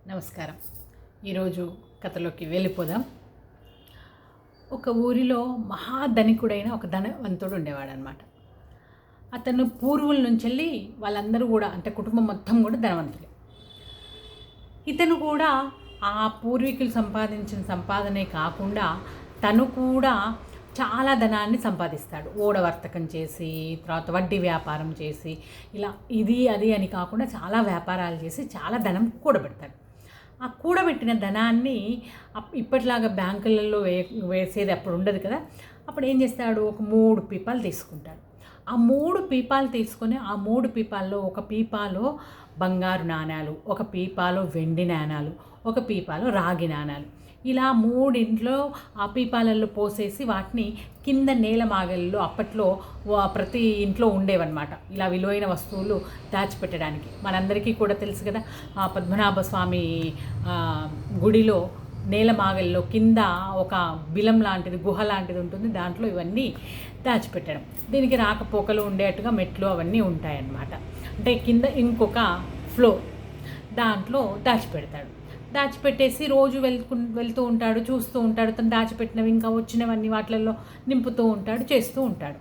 నమస్కారం. ఈరోజు కథలోకి వెళ్ళిపోదాం. ఒక ఊరిలో మహాధనికుడైన ఒక ధనవంతుడు ఉండేవాడనమాట. అతను పూర్వుల నుంచెళ్ళి వాళ్ళందరూ కూడా అంటే కుటుంబం మొత్తం కూడా ధనవంతులే. ఇతను కూడా ఆ పూర్వీకులు సంపాదించిన సంపాదనే కాకుండా తను కూడా చాలా ధనాన్ని సంపాదిస్తాడు. ఓడవర్తకం చేసి, తర్వాత వడ్డీ వ్యాపారం చేసి, ఇలా ఇది అది అని కాకుండా చాలా వ్యాపారాలు చేసి చాలా ధనం కూడబెడతాడు. ఆ కూడబెట్టిన ధనాన్ని ఇప్పటిలాగా బ్యాంకులలో వేసేది అప్పుడు ఉండదు కదా. అప్పుడు ఏం చేస్తాడు, ఒక 3 పీపాలు తీసుకుంటాడు. ఆ 3 పీపాలు తీసుకొని ఆ 3 పీపాల్లో ఒక పీపాలో బంగారు నాణాలు, ఒక పీపాలో వెండి నాణాలు, ఒక పీపాలో రాగి నాణాలు, ఇలా 3 ఆ పీపాలల్లో పోసేసి వాటిని కింద నేలమాగల్లో అప్పట్లో ప్రతి ఇంట్లో ఉండేవన్నమాట. ఇలా విలువైన వస్తువులు దాచిపెట్టడానికి. మనందరికీ కూడా తెలుసు కదా, పద్మనాభ స్వామి గుడిలో నేలమాగల్లో కింద ఒక బిలం లాంటిది, గుహ లాంటిది ఉంటుంది. దాంట్లో ఇవన్నీ దాచిపెట్టడం. దీనికి రాకపోకలు ఉండేట్టుగా మెట్లు అవన్నీ ఉంటాయన్నమాట. అంటే కింద ఇంకొక ఫ్లోర్, దాంట్లో దాచిపెట్టేసి రోజు వెళ్తూ ఉంటాడు, చూస్తూ ఉంటాడు. తను దాచిపెట్టినవి ఇంకా వచ్చినవన్నీ వాటిల్లో నింపుతూ ఉంటాడు, చేస్తూ ఉంటాడు.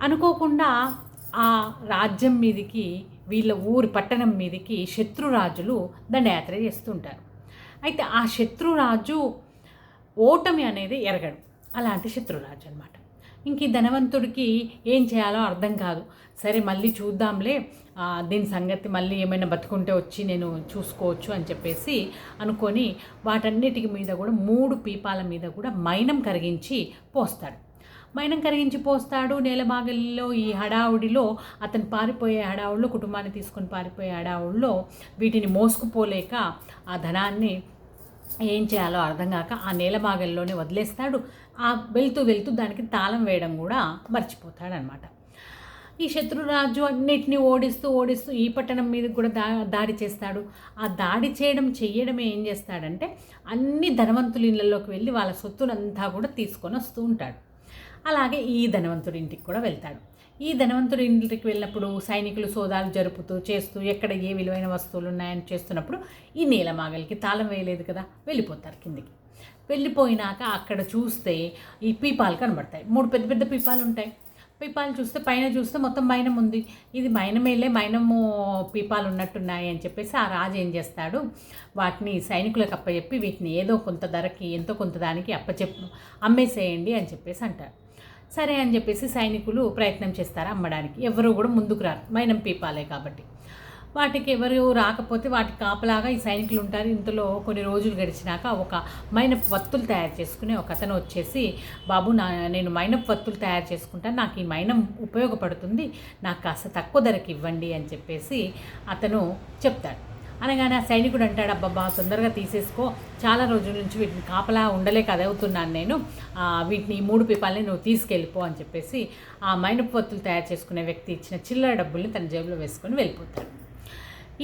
అనుకోకుండా ఆ రాజ్యం మీదకి, వీళ్ళ ఊరి పట్టణం మీదకి శత్రురాజులు దండయాత్ర చేస్తుంటారు. అయితే ఆ శత్రురాజు ఓటమి అనేది ఎరగడు. అలాంటి శత్రురాజు అనమాట. ఇంక ఈ ధనవంతుడికి ఏం చేయాలో అర్థం కాదు. సరే మళ్ళీ చూద్దాంలే, దీని సంగతి మళ్ళీ ఏమైనా బతుకుంటే వచ్చి నేను చూసుకోవచ్చు అని చెప్పేసి అనుకొని వాటన్నిటికి మీద కూడా 3 పీపాల మీద కూడా మైనం కరిగించి పోస్తాడు. నేలమాగల్లో ఈ హడావుడిలో, అతను పారిపోయే హడావుడిలో, కుటుంబాన్ని తీసుకొని పారిపోయే హడావుడిలో వీటిని మోసుకుపోలేక ఆ ధనాన్ని ఏం చేయాలో అర్థం కాక ఆ నేలమాగల్లోనే వదిలేస్తాడు. వెళ్తూ దానికి తాళం వేయడం కూడా మర్చిపోతాడనమాట. ఈ శత్రురాజు అన్నిటినీ ఓడిస్తూ ఈ పట్టణం మీద కూడా దాడి చేస్తాడు. ఆ దాడి చెయ్యడమే ఏం చేస్తాడంటే, అన్ని ధనవంతుల ఇళ్ళలోకి వెళ్ళి వాళ్ళ సొత్తునంతా కూడా తీసుకొని వస్తూ ఉంటాడు. అలాగే ఈ ధనవంతుడి ఇంటికి కూడా వెళ్తాడు. ఈ ధనవంతుడి ఇంటికి వెళ్ళినప్పుడు సైనికులు సోదాలు జరుపుతూ చేస్తూ ఎక్కడ ఏ విలువైన వస్తువులు ఉన్నాయని చేస్తున్నప్పుడు ఈ నీలమాగలికి తాళం వేయలేదు కదా, వెళ్ళిపోతారు కిందికి. వెళ్ళిపోయినాక అక్కడ చూస్తే ఈ పీపాలు కనబడతాయి. 3 పెద్ద పీపాలు ఉంటాయి. పీపాలు చూస్తే పైన చూస్తే మొత్తం మైనం ఉంది. ఇది మైనము పీపాలు ఉన్నట్టున్నాయి అని చెప్పేసి ఆ రాజు ఏం చేస్తాడు, వాటిని సైనికులకు అప్పచెప్పి వీటిని ఏదో కొంత ధరకి ఎంతో కొంత దానికి అమ్మేసేయండి అని చెప్పేసి అంటారు. సరే అని చెప్పేసి సైనికులు ప్రయత్నం చేస్తారు అమ్మడానికి. ఎవరు కూడా ముందుకు రారు, మైనం పీపాలే కాబట్టి. వాటికి ఎవరు రాకపోతే వాటికి కాపలాగా ఈ సైనికులు ఉంటారు. ఇంతలో కొన్ని రోజులు గడిచినాక ఒక మైనపు వత్తులు తయారు చేసుకునే ఒక అతను వచ్చేసి, బాబు నేను మైనపు వత్తులు తయారు చేసుకుంటాను, నాకు ఈ మైనం ఉపయోగపడుతుంది, నాకు కాస్త తక్కువ ధరకి ఇవ్వండి అని చెప్పేసి అతను చెప్తాడు. అనగానే ఆ సైనికుడు అంటాడు, అబ్బబ్బా తొందరగా తీసేసుకో, చాలా రోజుల నుంచి వీటిని కాపలా ఉండలేక అదవుతున్నాను నేను, వీటిని 3 పీపాలని నువ్వు తీసుకెళ్ళిపో అని చెప్పేసి ఆ మైనపు వత్తులు తయారు చేసుకునే వ్యక్తి ఇచ్చిన చిల్లర డబ్బుల్ని తన జేబులో వేసుకొని వెళ్ళిపోతాడు.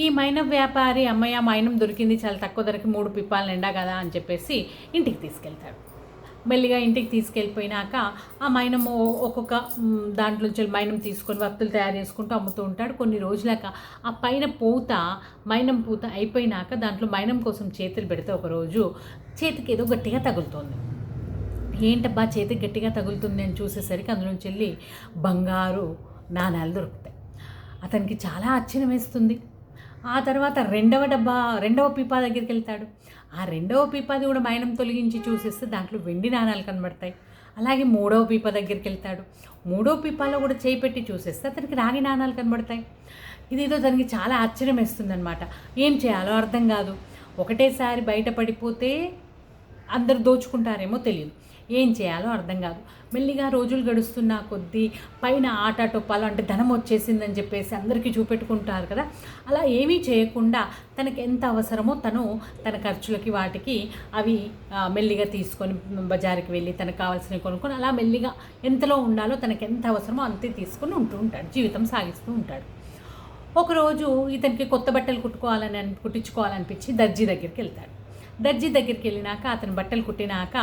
ఈ మైనం వ్యాపారి, అమ్మయ్య మైనం దొరికింది, చాలా తక్కువ ధరకి 3 పీపాలు నిండా కదా అని చెప్పేసి ఇంటికి తీసుకెళ్తాడు. మెల్లిగా ఇంటికి తీసుకెళ్ళిపోయినాక ఆ మైనము ఒక్కొక్క దాంట్లోంచి మైనం తీసుకొని వత్తులు తయారు చేసుకుంటూ అమ్ముతూ ఉంటాడు. కొన్ని రోజులక ఆ పైన మైనం పూత అయిపోయినాక దాంట్లో మైనం కోసం చేతులు పెడితే ఒకరోజు చేతికి ఏదో గట్టిగా తగులుతోంది. ఏంటబ్బా చేతికి గట్టిగా తగులుతుంది అని చూసేసరికి అందులోంచి వెళ్ళి బంగారు నాణాలు దొరుకుతాయి. అతనికి చాలా ఆశ్చర్యం వేస్తుంది. ఆ తర్వాత రెండవ పీపా దగ్గరికి వెళ్తాడు. ఆ 2వ పీపాది కూడా మైనం తొలగించి చూసేస్తే దాంట్లో వెండి నాణాలు కనబడతాయి. అలాగే 3వ పీపా దగ్గరికి వెళ్తాడు. 3వ పీపాలో కూడా చేయి పెట్టి చూసేస్తే అతనికి రాగి నాణాలు కనబడతాయి. ఇదేదో తనకి చాలా ఆశ్చర్యం వేస్తుందన్నమాట. ఏం చేయాలో అర్థం కాదు. ఒకటేసారి బయటపడిపోతే అందరూ దోచుకుంటారేమో తెలియదు, ఏం చేయాలో అర్థం కాదు. మెల్లిగా రోజులు గడుస్తున్న కొద్దీ పైన ఆటాటోపాలు అంటే ధనం వచ్చేసిందని చెప్పేసి అందరికీ చూపెట్టుకుంటారు కదా, అలా ఏమీ చేయకుండా తనకి ఎంత అవసరమో తన ఖర్చులకి వాటికి అవి మెల్లిగా తీసుకొని బజారుకి వెళ్ళి తనకు కావాల్సినవి కొనుక్కొని అలా మెల్లిగా ఎంతలో ఉండాలో తనకి ఎంత అవసరమో అంతే తీసుకొని ఉంటాడు, జీవితం సాగిస్తూ ఉంటాడు. ఒకరోజు ఇతనికి కొత్త బట్టలు కుట్టించుకోవాలనిపించి దర్జీ దగ్గరికి వెళ్ళినాక అతను బట్టలు కుట్టినాక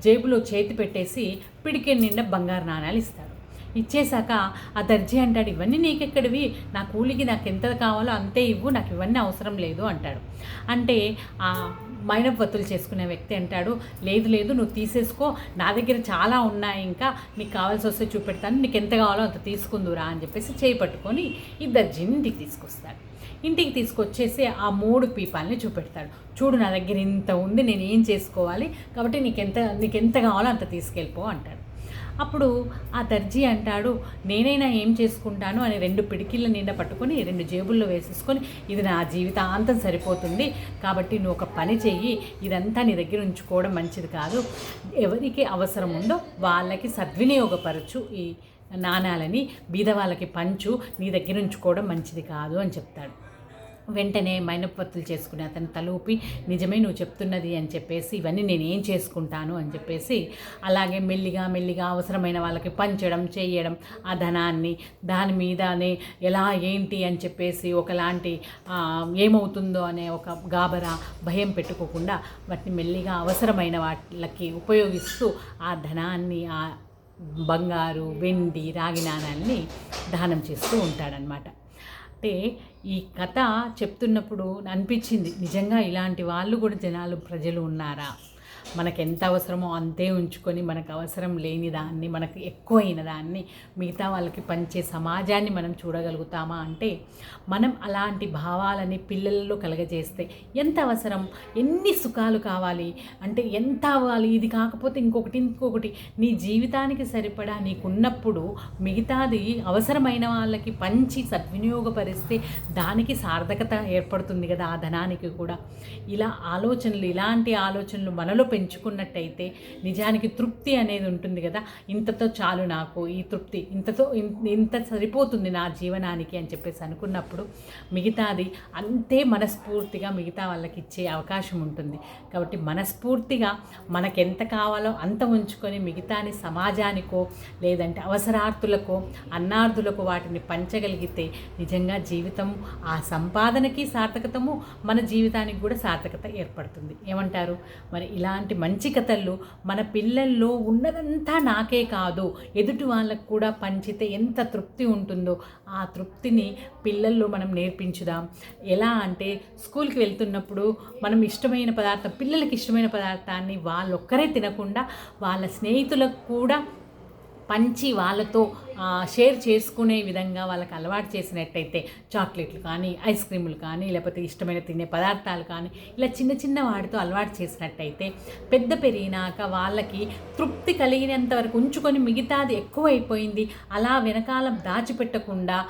జేబులో చేతి పెట్టేసి పిడికె నిండా బంగారు నాణాలు ఇస్తాడు. ఇచ్చేశాక ఆ దర్జీ అంటాడు, ఇవన్నీ నీకెక్కడివి, నా కూలికి నాకు ఎంత కావాలో అంతే ఇవ్వు, నాకు ఇవన్నీ అవసరం లేదు అంటాడు. అంటే ఆ మైనపు వత్తులు చేసుకునే వ్యక్తి అంటాడు, లేదు లేదు నువ్వు తీసేసుకో, నా దగ్గర చాలా ఉన్నాయి, ఇంకా నీకు కావాల్సి వస్తే చూపెడతాను, నీకు ఎంత కావాలో అంత తీసుకుందురా అని చెప్పేసి చేయి పట్టుకొని ఈ దర్జీని ఇంటికి తీసుకొస్తాడు. ఇంటికి తీసుకొచ్చేసి ఆ 3 పీపాలని చూపెడతాడు. చూడు నా దగ్గర ఇంత ఉంది, నేను ఏం చేసుకోవాలి, కాబట్టి నీకెంత కావాలో అంత తీసుకెళ్ళిపో అంటాడు. అప్పుడు ఆ దర్జీ అంటాడు, నేనైనా ఏం చేసుకుంటాను అని 2 పిడికిళ్ళ నిండా పట్టుకొని 2 జేబుల్లో వేసేసుకొని, ఇది నా జీవితాంతం సరిపోతుంది, కాబట్టి నువ్వు ఒక పని చెయ్యి, ఇదంతా నీ దగ్గర ఉంచుకోవడం మంచిది కాదు, ఎవరికి అవసరం ఉందో వాళ్ళకి సద్వినియోగపరచు, ఈ నాణాలని బీద వాళ్ళకి పంచు, నీ దగ్గర ఉంచుకోవడం మంచిది కాదు అని చెప్తాడు. వెంటనే మైనపత్తులు చేసుకుని అతను తలూపి, నిజమే నువ్వు చెప్తున్నది అని చెప్పేసి, ఇవన్నీ నేను ఏం చేసుకుంటాను అని చెప్పేసి, అలాగే మెల్లిగా మెల్లిగా అవసరమైన వాళ్ళకి పంచడం చేయడం, ఆ ధనాన్ని దాని మీదనే ఎలా ఏంటి అని చెప్పేసి ఒకలాంటి ఏమవుతుందో అనే ఒక గాబరా భయం పెట్టుకోకుండా వాటిని మెల్లిగా అవసరమైన వాళ్ళకి ఉపయోగిస్తూ ఆ ధనాన్ని, ఆ బంగారు వెండి రాగి నాణాలని దానం చేస్తూ ఉంటాడనమాట. అంటే ఈ కథ చెప్తున్నప్పుడు అనిపించింది, నిజంగా ఇలాంటి వాళ్ళు కూడా ప్రజలు ఉన్నారా, మనకు ఎంత అవసరమో అంతే ఉంచుకొని మనకు అవసరం లేని దాన్ని, మనకు ఎక్కువైన దాన్ని మిగతా వాళ్ళకి పంచే సమాజాన్ని మనం చూడగలుగుతామా అంటే, మనం అలాంటి భావాలని పిల్లల్లో కలగజేస్తే ఎంత అవసరం, ఎన్ని సుఖాలు కావాలి అంటే ఎంత అవ్వాలి, ఇది కాకపోతే ఇంకొకటి నీ జీవితానికి సరిపడా నీకున్నప్పుడు మిగతాది అవసరమైన వాళ్ళకి పంచి సద్వినియోగపరిస్తే దానికి సార్థకత ఏర్పడుతుంది కదా, ఆ ధనానికి కూడా. ఇలాంటి ఆలోచనలు మనలో పెంచుకున్నట్టయితే నిజానికి తృప్తి అనేది ఉంటుంది కదా, ఇంతతో చాలు నాకు, ఈ తృప్తి ఇంత సరిపోతుంది నా జీవనానికి అని చెప్పేసి అనుకున్నప్పుడు మిగతాది అంతే మనస్ఫూర్తిగా మిగతా వాళ్ళకి ఇచ్చే అవకాశం ఉంటుంది. కాబట్టి మనస్ఫూర్తిగా మనకెంత కావాలో అంత ఉంచుకొని మిగతాని సమాజానికో లేదంటే అవసరార్థులకో అన్నార్థులకు వాటిని పంచగలిగితే నిజంగా జీవితం ఆ సంపాదనకి సార్థకతము, మన జీవితానికి కూడా సార్థకత ఏర్పడుతుంది. ఏమంటారు? మరి ఇలాంటి మంచి కథలు మన పిల్లల్లో ఉన్నదంతా నాకే కాదు ఎదుటి వాళ్ళకు కూడా పంచితే ఎంత తృప్తి ఉంటుందో ఆ తృప్తిని పిల్లల్లో మనం నేర్పించుదాం. ఎలా అంటే స్కూల్కి వెళ్తున్నప్పుడు మనం ఇష్టమైన పదార్థం, పిల్లలకి ఇష్టమైన పదార్థాన్ని వాళ్ళొక్కరే తినకుండా వాళ్ళ స్నేహితులకు కూడా పంచి వాళ్ళతో షేర్ చేసుకునే విధంగా వాళ్ళకి అలవాటు చేసినట్టయితే, చాక్లెట్లు కానీ ఐస్ క్రీములు కానీ లేకపోతే ఇష్టమైన తినే పదార్థాలు కానీ ఇలా చిన్న వాటితో అలవాటు చేసినట్టయితే పెద్ద పెరిగినాక వాళ్ళకి తృప్తి కలిగినంత వరకు ఉంచుకొని మిగతాది ఎక్కువైపోయింది అలా వెనకాల దాచిపెట్టకుండా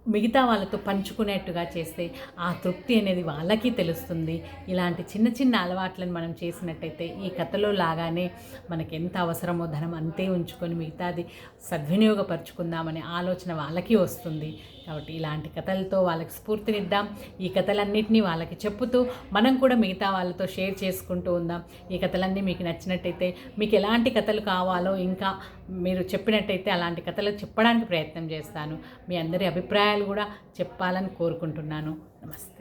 మిగతా వాళ్ళతో పంచుకునేట్టుగా చేస్తే ఆ తృప్తి అనేది వాళ్ళకి తెలుస్తుంది. ఇలాంటి చిన్న అలవాట్లను మనం చేసినట్టయితే ఈ కథలో లాగానే మనకి ఎంత అవసరమో ధనం అంతే ఉంచుకొని మిగతాది సద్వినియోగపరుచుకుందామనే ఆలోచన వాళ్ళకి వస్తుంది. కాబట్టి ఇలాంటి కథలతో వాళ్ళకి స్ఫూర్తినిద్దాం. ఈ కథలన్నింటినీ వాళ్ళకి చెప్పుతూ మనం కూడా మిగతా వాళ్ళతో షేర్ చేసుకుంటూ ఉందాం. ఈ కథలన్నీ మీకు నచ్చినట్టయితే, మీకు ఎలాంటి కథలు కావాలో ఇంకా మీరు చెప్పినట్టయితే అలాంటి కథలు చెప్పడానికి ప్రయత్నం చేస్తాను. మీ అందరి అభిప్రాయాలు కూడా చెప్పాలని కోరుకుంటున్నాను. నమస్తే.